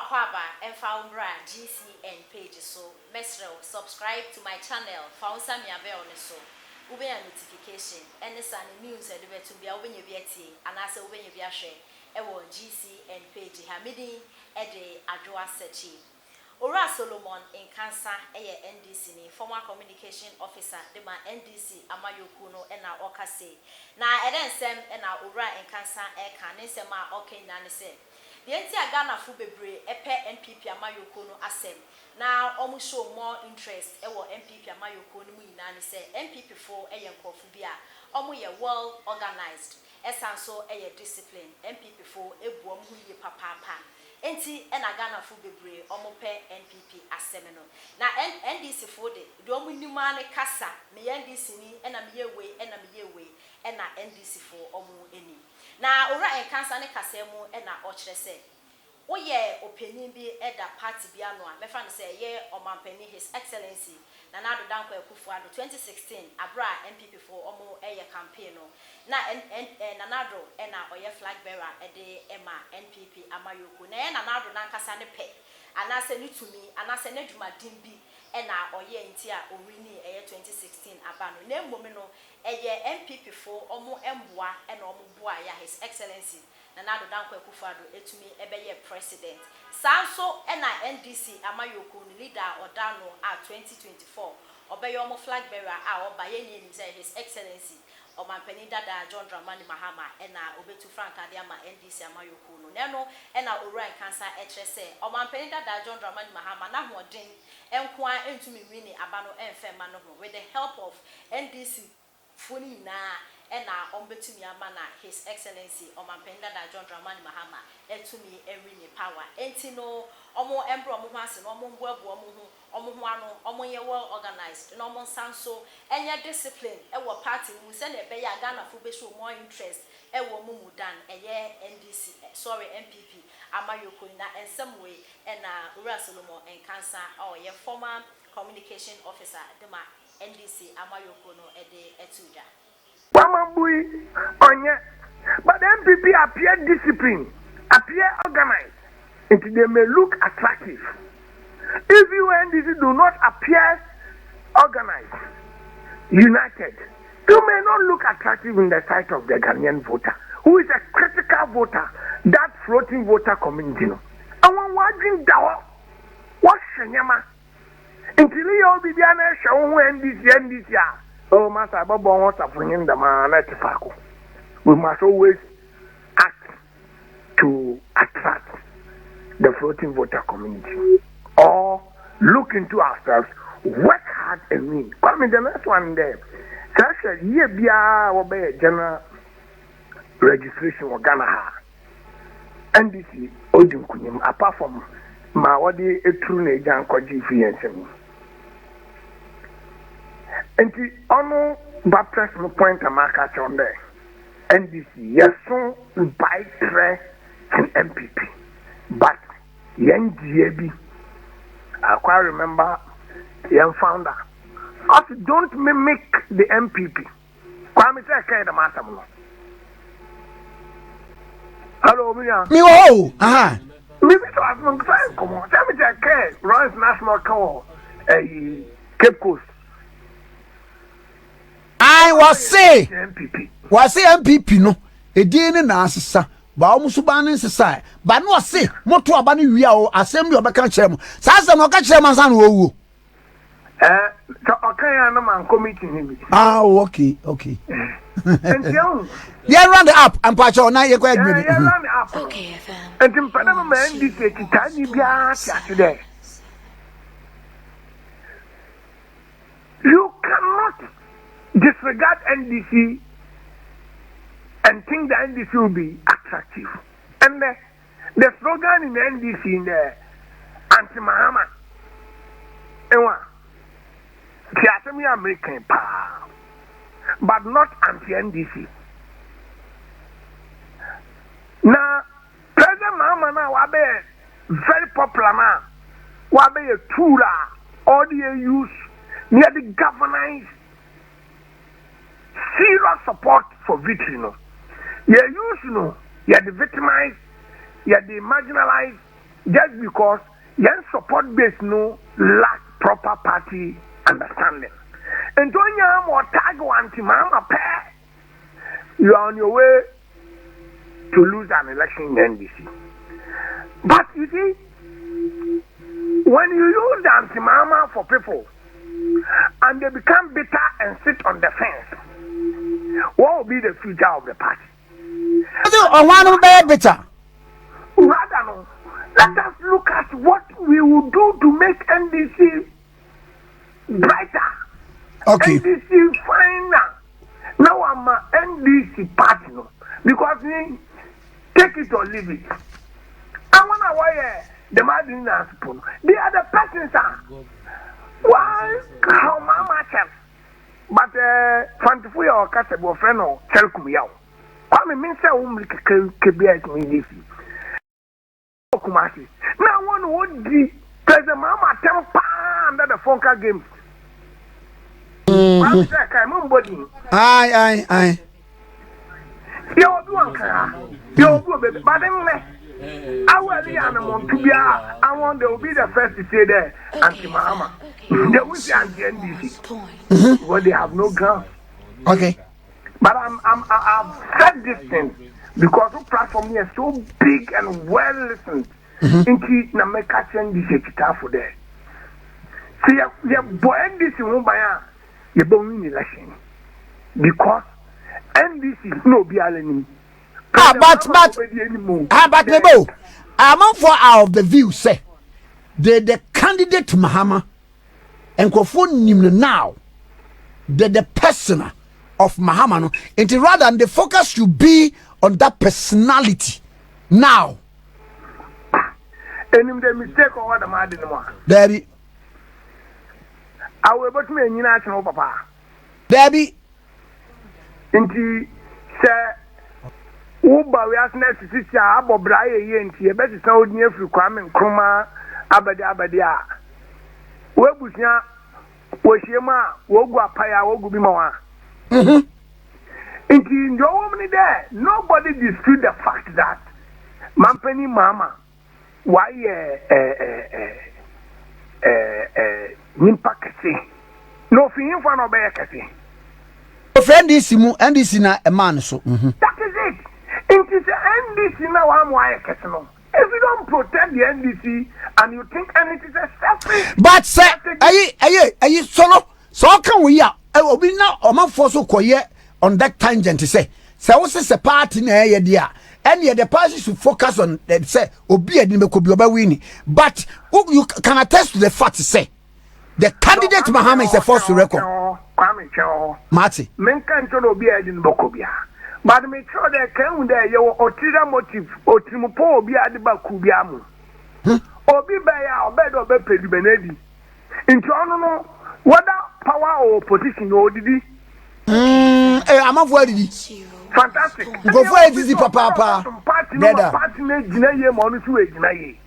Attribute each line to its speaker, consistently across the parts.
Speaker 1: Kwaba and found brand GCN page so mesro subscribe to my channel found some bell so ube a notification and the news and the to be when you be and as when you be a share GCN page hamidi ede adwa sechi Ora Solomon in Kansa NDC ni former communication officer de ma NDC amayokuno ena okase na eden sem ena ora in Kansa ka ne sem a okay na ne se the entire Ghana fu bebre epe NPP amayokuno asem na omu show more interest ewo NPP amayokuno mu ina ne se NPP for eyenkofu bia omu ye well organized esanso discipline NPP for ebu omu ye papa enti ena Ghana fu bebre omope NPP asemeno na NDC for de omu nima ne kasa me NDC ni ena me yewe ena NDC for omu eni na ora enkansa ne kasa mu ena ochre se oye opinion bi eda party bia no a mefa no se ye omampani his excellency na nado danko ekufuado 2016 abra NPP for omu campaign no na nanado ena oye flag bearer ede ema NPP amayoku na nanado nankasa ne pe anase ni tumi anase ne dwumadin bi ena oye ntia owini 2016 abano na mmom no NPP for omu emboa ena omu boa ya his excellency nanado danko ekufuado etumi ebeye president sanso ena NDC amayoku ni leader odano a 2024 obeye omu flag bearer a obaye ni say his excellency Omampani Dada John Dramani Mahama ena obetu Frank Adiama NDC amayoku no neno ena ora kansa etrese Omampani Dada John Dramani Mahama na hoden enkoa entumi wini abano enfema no with the help of NDC funi na ena ombetumi amana his excellency Omampani Dada John Dramani Mahama etumi ewini power entino omo embro omo hwase no omo mbuabu omo ho ano omo ye well organized no omo sanso enye discipline ewo party mu se na ebe ya Ghana fu be show more interest ewo mumudan eye NDC sorry NPP amayoko na ensemwe ena Ura Solomon enkansa ye former communication officer de ma NDC amayoko no ede etuja
Speaker 2: Wamambui onye but the MPP appear disciplined appear organized and they may look attractive. If you NDC do not appear organized, united, you may not look attractive in the sight of the Ghanaian voter, who is a critical voter, that floating voter community. And when watching Dawa, what Shenyama? Until you be the show NDC. Oh, Master Bobo wants to bring in the man at Fako. We must always act to attract the floating voter community, or look into ourselves, work hard and win. Come in the next one there. Such a year be a general registration of Ghana. NDC Odin Kunim, apart from Mawadi Etrune Jan Koji Fiancem. And the honor Baptist point a marker on there. NDC, yes, so by tre and MPP. But young GAB, I quite remember young founder. Also, don't mimic the MPP. Kwame say the matter. Hello, Mia.
Speaker 3: Me oh, aha.
Speaker 2: Maybe to ask my friend, come on. Tell me that care. Royce National Call, Cape Coast.
Speaker 3: I was say
Speaker 2: MPP.
Speaker 3: Was say MPP no. Edin na asesa. Ba omu so ba ne sesa ba no se moto aba ne wi a o asem bi obeka kire mo sa asem o ka kire man san wo
Speaker 2: So okay na man committee ni
Speaker 3: okay
Speaker 2: and you
Speaker 3: run the app and patch on na ye kwa adwene
Speaker 2: yeah run the app okay and tim pada ma NDC kitani bia today you cannot disregard NDC and think the NDC will be attractive. And the slogan in the NDC in the anti-Mahama, the American power, but not anti-NDC. Now, President Mahama now wabe very popular now. Wabe a tool all the use near the governance serious support for victory. No. You use, you the victimized, you the marginalized, just because yen support base no lack proper party understanding. And when you have more tag anti-mama pair, you are on your way to lose an election in NDC. But you see, when you use the anti-mama for people and they become bitter and sit on the fence, what will be the future of the party?
Speaker 3: Bitter.
Speaker 2: Rather, let us look at what we will do to make NDC brighter.
Speaker 3: Okay.
Speaker 2: NDC finer. Now I'm a NDC party, no, because take it or leave it. I wanna why the madin as spoon. The other persons are why how mama chef, but 24 or catchable friend or chelkum yaw. I mean, say can be at me. Now one would be there's a mama temper under the Fonka game.
Speaker 3: Aye.
Speaker 2: You'll do one, you'll do a bit, but I will be animal to be. I want to be the first to say there, Auntie Mama. They will be anti NDC, but they have no gun.
Speaker 3: Okay.
Speaker 2: But I've said this thing because the platform here is so big and well listened. Into Nameka NDC for there. So you boy NDC won't buy you don't win election because NDC no be alone.
Speaker 3: But Nebo, I'm for out of the view say the candidate Mahama and Kofun now the person of Mahama no, and rather than the focus should be on that personality now.
Speaker 2: And the mistake or what am I doing?
Speaker 3: Debbie,
Speaker 2: I will but me in national papa.
Speaker 3: Debbie,
Speaker 2: Inti say Uba we ask next to see Abo Braye Yenti, a better sound near Fukwame Kroma Abadia. Webusia, Washima, Wogua Paya, Wogubimawa. Inti in your woman there, nobody dispute the fact that Mampeni Mama, why nimpa kese no fin fa no be kese
Speaker 3: NDC na a man so
Speaker 2: that is it. It is NDC now am why kese no. If you don't protect the NDC and you think and it is a selfish
Speaker 3: but say aye so can we ya obi na o man for so koye on that tangent say what's a party na ye dia and the party should focus on say obi edi me kobi oba win but you can attest to the fact say the candidate Mahama is a force to record. Marty.
Speaker 2: Men can't tell obi edi bokobia. But me sure that can there you otira motive otrimupo obi adi ba kubiamu. Obi baya obed obe pedi benedi. Into no whether power or opposition or didi.
Speaker 3: I'm avoiding
Speaker 2: fantastic.
Speaker 3: Go for it, is papa.
Speaker 2: Party na gina ye mo no so gina ye.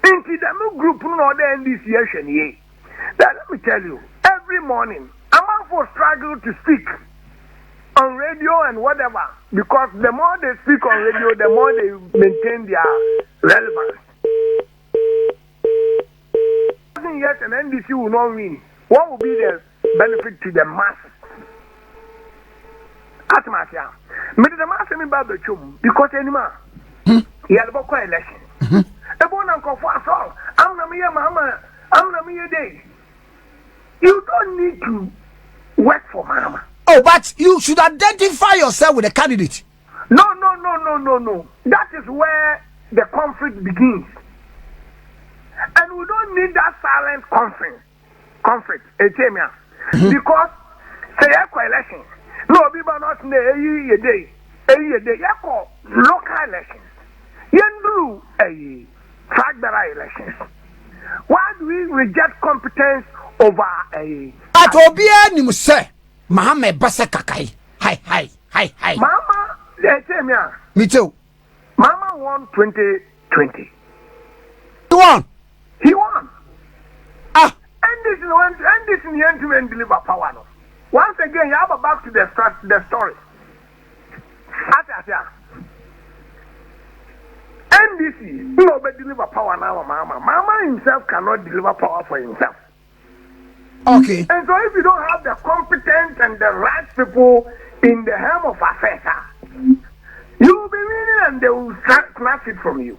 Speaker 2: Inti the group no the NDC election ye. That let me tell you, every morning I'm for struggle to speak on radio and whatever because the more they speak on radio, the more they maintain their relevance. Yet an NDC will not win. What will be the benefit to the masses? Atmasia. Me the mass me ba the chum because anima. He had about election. A bon uncle for us all. I'm na me mama. I'm na me day. You don't need to work for mama.
Speaker 3: Oh, but you should identify yourself with the candidate.
Speaker 2: No. That is where the conflict begins. And we don't need that silent conflict. Because say election. No, people not a day. Yako local elections. Yendru a flag elections. Why do we reject competence over a?
Speaker 3: At Obia ni say, Mahame Basa Kakai. Hi.
Speaker 2: Mama, they tell me.
Speaker 3: Me too.
Speaker 2: Mama won 2020. He won. And this is the end to end deliver power. No. Once again, you have a back to the story. NDC NDC, nobody deliver power now, Mama. Mama himself cannot deliver power for himself.
Speaker 3: Okay.
Speaker 2: And so if you don't have the competent and the right people in the helm of affairs, you will be winning and they will snatch it from you.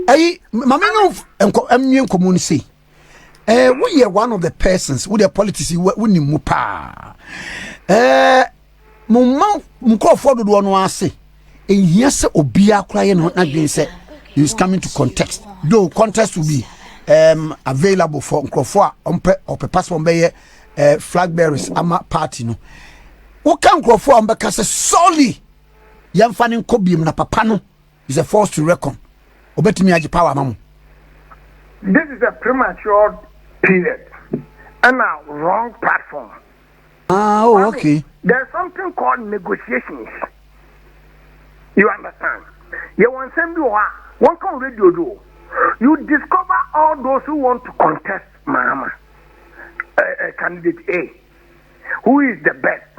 Speaker 3: Hey, Mamma, I'm community. We are one of the persons with the politics winning mupa. Mumma, Mukoford do one say. And yes, Obia crying on against it. He's coming to contest. Though contest will be available for Nkrofoa or passport by flag bearers ama party no. What can Nkrofoa mbeka solely Yamfani Kobium na papa no is a force to reckon. Obetimi agi power mamu.
Speaker 2: This is a premature period and a wrong platform.
Speaker 3: Okay.
Speaker 2: There's something called negotiations. You understand? You want to one can radio do. You discover all those who want to contest Mahama, candidate A, who is the best.